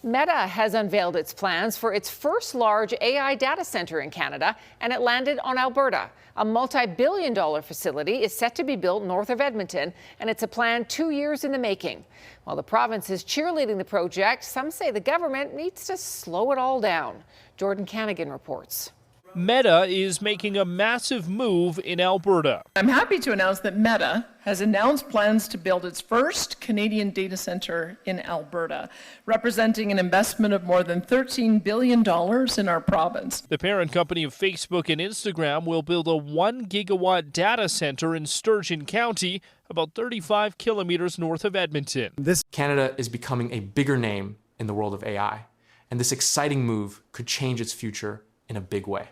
Meta has unveiled its plans for its first large AI data center in Canada, and it landed on Alberta. A multi-billion-dollar facility is set to be built north of Edmonton, and it's a plan 2 years in the making. While the province is cheerleading the project, some say the government needs to slow it all down. Jordan Canagan reports. Meta is making a massive move in Alberta. I'm happy to announce that Meta has announced plans to build its first Canadian data center in Alberta, representing an investment of more than $13 billion in our province. The parent company of Facebook and Instagram will build a 1 gigawatt data center in Sturgeon County, about 35 kilometers north of Edmonton. Canada is becoming a bigger name in the world of AI, and this exciting move could change its future in a big way.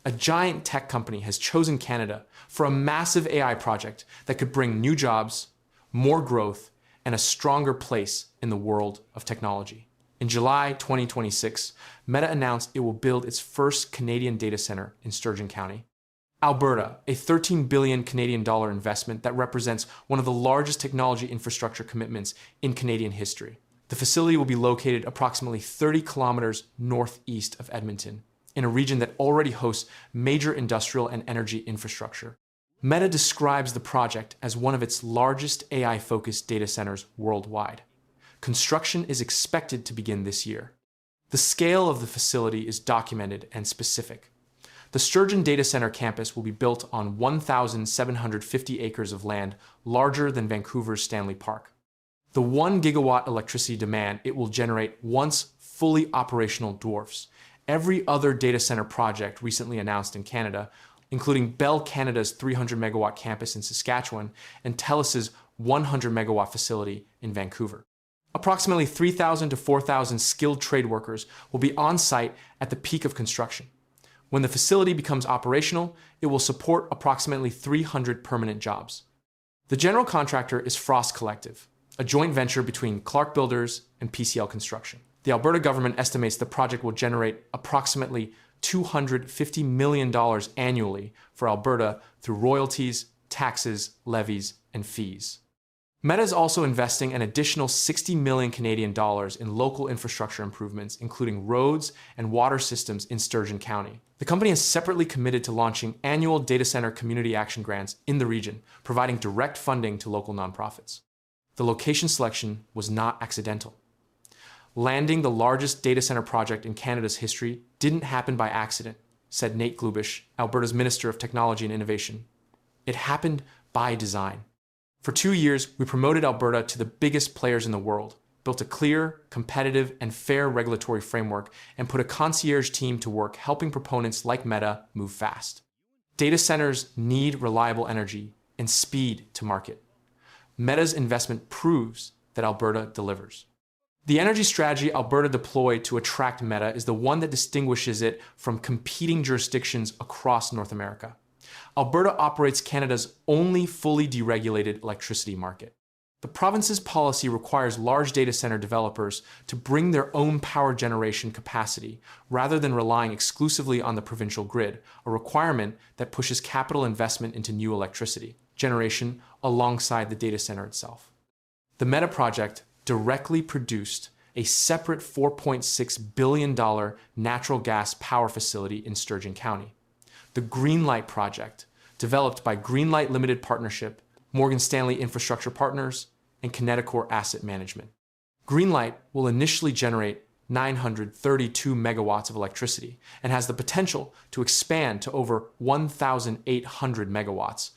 A giant tech company has chosen Canada for a massive AI project that could bring new jobs, more growth, and a stronger place in the world of technology. In July 2026, Meta announced it will build its first Canadian data center in Sturgeon County. Alberta, a 13 billion Canadian dollar investment that represents one of the largest technology infrastructure commitments in Canadian history. The facility will be located approximately 30 kilometers northeast of Edmonton, in a region that already hosts major industrial and energy infrastructure. Meta describes the project as one of its largest AI-focused data centers worldwide. Construction is expected to begin this year. The scale of the facility is documented and specific. The Sturgeon Data Center campus will be built on 1,750 acres of land, larger than Vancouver's Stanley Park. The 1 gigawatt electricity demand it will generate once fully operational dwarfs every other data center project recently announced in Canada, including Bell Canada's 300 megawatt campus in Saskatchewan and TELUS's 100 megawatt facility in Vancouver. Approximately 3,000 to 4,000 skilled trade workers will be on site at the peak of construction. When the facility becomes operational, it will support approximately 300 permanent jobs. The general contractor is Frost Collective, a joint venture between Clark Builders and PCL Construction. The Alberta government estimates the project will generate approximately $250 million annually for Alberta through royalties, taxes, levies, and fees. Meta is also investing an additional 60 million Canadian dollars in local infrastructure improvements, including roads and water systems in Sturgeon County. The company has separately committed to launching annual data center community action grants in the region, providing direct funding to local nonprofits. The location selection was not accidental. Landing the largest data center project in Canada's history didn't happen by accident, said Nate Glubish, Alberta's Minister of Technology and Innovation. It happened by design. For 2 years, we promoted Alberta to the biggest players in the world, built a clear, competitive, and fair regulatory framework, and put a concierge team to work helping proponents like Meta move fast. Data centers need reliable energy and speed to market. Meta's investment proves that Alberta delivers. The energy strategy Alberta deployed to attract Meta is the one that distinguishes it from competing jurisdictions across North America. Alberta operates Canada's only fully deregulated electricity market. The province's policy requires large data center developers to bring their own power generation capacity rather than relying exclusively on the provincial grid, a requirement that pushes capital investment into new electricity generation alongside the data center itself. The Meta project directly produced a separate $4.6 billion natural gas power facility in Sturgeon County. The Greenlight project, developed by Greenlight Limited Partnership, Morgan Stanley Infrastructure Partners, and Kineticor Asset Management. Greenlight will initially generate 932 megawatts of electricity and has the potential to expand to over 1,800 megawatts.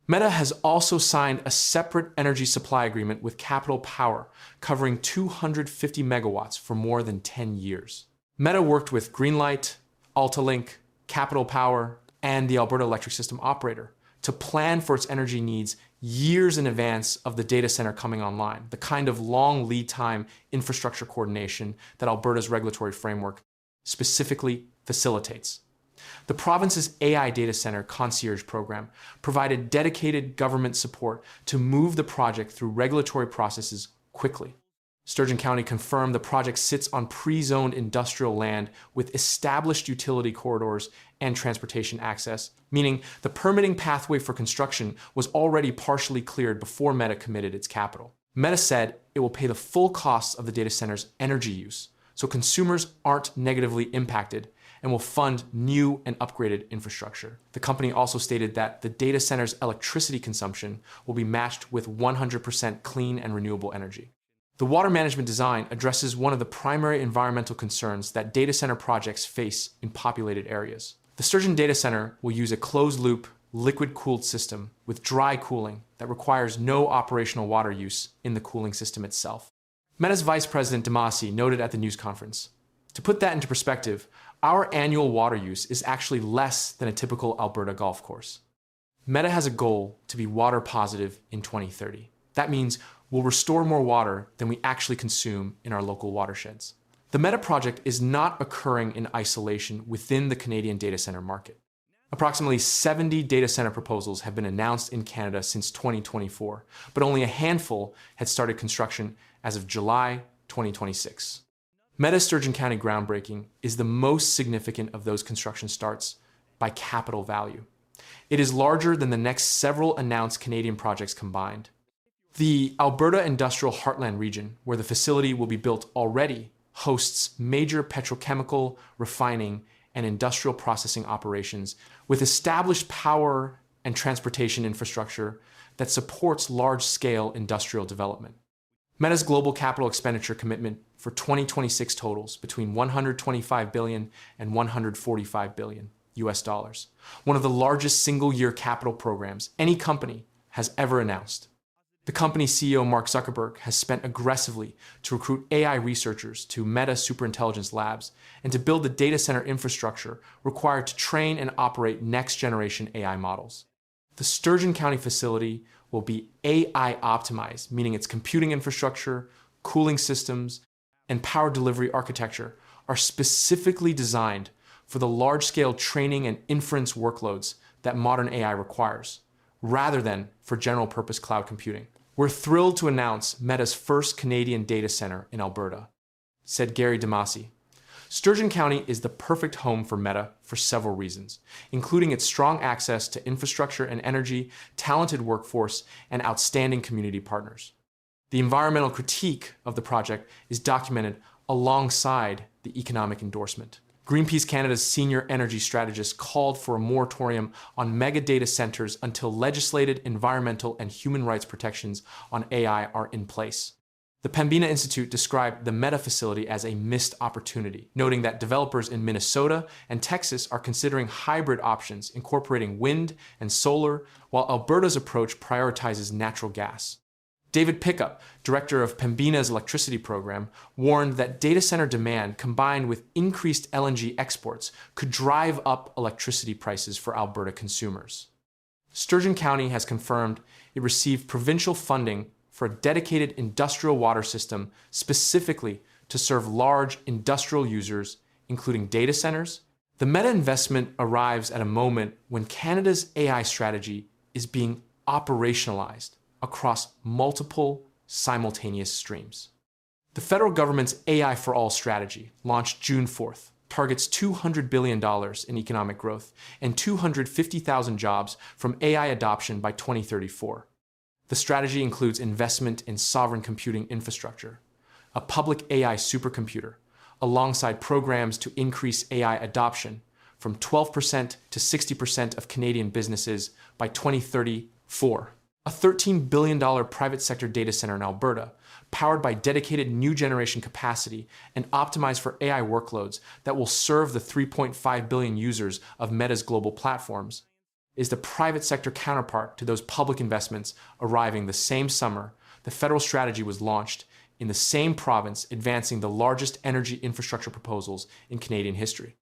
Meta has also signed a separate energy supply agreement with Capital Power, covering 250 megawatts for more than 10 years. Meta worked with Greenlight, AltaLink, Capital Power, and the Alberta Electric System Operator to plan for its energy needs years in advance of the data center coming online, the kind of long lead time infrastructure coordination that Alberta's regulatory framework specifically facilitates. The province's AI data center concierge program provided dedicated government support to move the project through regulatory processes quickly. Sturgeon County confirmed the project sits on pre-zoned industrial land with established utility corridors and transportation access, meaning the permitting pathway for construction was already partially cleared before Meta committed its capital. Meta said it will pay the full costs of the data center's energy use, so consumers aren't negatively impacted and will fund new and upgraded infrastructure. The company also stated that the data center's electricity consumption will be matched with 100% clean and renewable energy. The water management design addresses one of the primary environmental concerns that data center projects face in populated areas. The Sturgeon data center will use a closed-loop, liquid-cooled system with dry cooling that requires no operational water use in the cooling system itself. Meta's Vice President Damasi noted at the news conference, "To put that into perspective, our annual water use is actually less than a typical Alberta golf course." Meta has a goal to be water positive in 2030. That means we'll restore more water than we actually consume in our local watersheds. The Meta project is not occurring in isolation within the Canadian data center market. Approximately 70 data center proposals have been announced in Canada since 2024, but only a handful had started construction as of July 2026. Meta's Sturgeon County groundbreaking is the most significant of those construction starts by capital value. It is larger than the next several announced Canadian projects combined. The Alberta Industrial Heartland region, where the facility will be built already, hosts major petrochemical, refining, and industrial processing operations with established power and transportation infrastructure that supports large-scale industrial development. Meta's global capital expenditure commitment for 2026 totals between $125 billion and $145 billion US dollars, one of the largest single-year capital programs any company has ever announced. The company's CEO, Mark Zuckerberg, has spent aggressively to recruit AI researchers to Meta Superintelligence Labs and to build the data center infrastructure required to train and operate next-generation AI models. The Sturgeon County facility will be AI optimized, meaning its computing infrastructure, cooling systems, and power delivery architecture are specifically designed for the large-scale training and inference workloads that modern AI requires, rather than for general-purpose cloud computing. "We're thrilled to announce Meta's first Canadian data center in Alberta," said Gary Damasi. Sturgeon County is the perfect home for Meta for several reasons, including its strong access to infrastructure and energy, talented workforce, and outstanding community partners. The environmental critique of the project is documented alongside the economic endorsement. Greenpeace Canada's senior energy strategist called for a moratorium on mega data centers until legislated environmental and human rights protections on AI are in place. The Pembina Institute described the Meta facility as a missed opportunity, noting that developers in Minnesota and Texas are considering hybrid options incorporating wind and solar, while Alberta's approach prioritizes natural gas. David Pickup, director of Pembina's electricity program, warned that data center demand combined with increased LNG exports could drive up electricity prices for Alberta consumers. Sturgeon County has confirmed it received provincial funding for a dedicated industrial water system specifically to serve large industrial users, including data centers. The Meta investment arrives at a moment when Canada's AI strategy is being operationalized across multiple simultaneous streams. The federal government's AI for All strategy, launched June 4th, targets $200 billion in economic growth and 250,000 jobs from AI adoption by 2034. The strategy includes investment in sovereign computing infrastructure, a public AI supercomputer, alongside programs to increase AI adoption from 12% to 60% of Canadian businesses by 2034. A $13 billion private sector data center in Alberta, powered by dedicated new generation capacity and optimized for AI workloads that will serve the 3.5 billion users of Meta's global platforms, is the private sector counterpart to those public investments arriving the same summer the federal strategy was launched in the same province, advancing the largest energy infrastructure proposals in Canadian history.